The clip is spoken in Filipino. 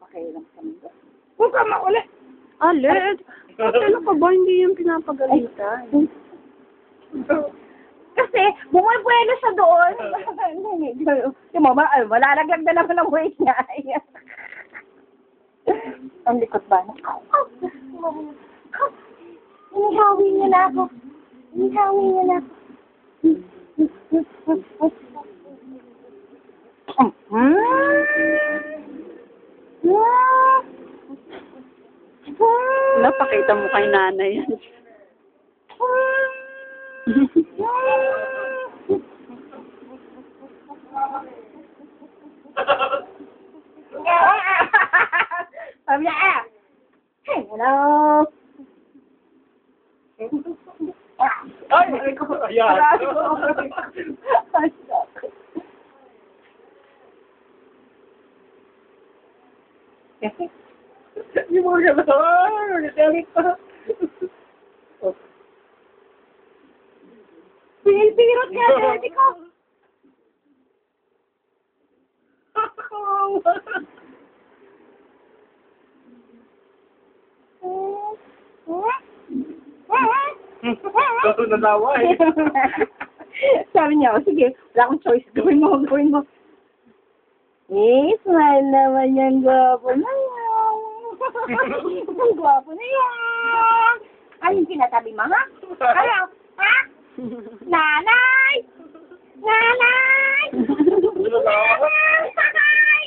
makialam sa mundo. Huwag ka makulit. Aled, ano ka ba? Hindi yung pinapagalitan. Kasi, bumubuelo siya doon. Yung mo ba, malalaglag na naman ang weight niya. Ang likot ba? Inihawin niya na ako. Inihawin niya na ako. Napakita mo kay nanay yan. Sabi niya, hey, hello. Ay! Ayan! Hindi mo gano'n! Nagagalit pa! Pinilpirot niya, baby ko. Kaso natawa eh. Sabi niya, oh, sige, wala akong choice. Gawin mo, gawin mo. Eh, smile naman yan, gwapo na yan. Ang gwapo na yan. Ay, yung sinasabi mo, ha? Ano? Ha? Nanay! Nanay! Natawa. Nanay!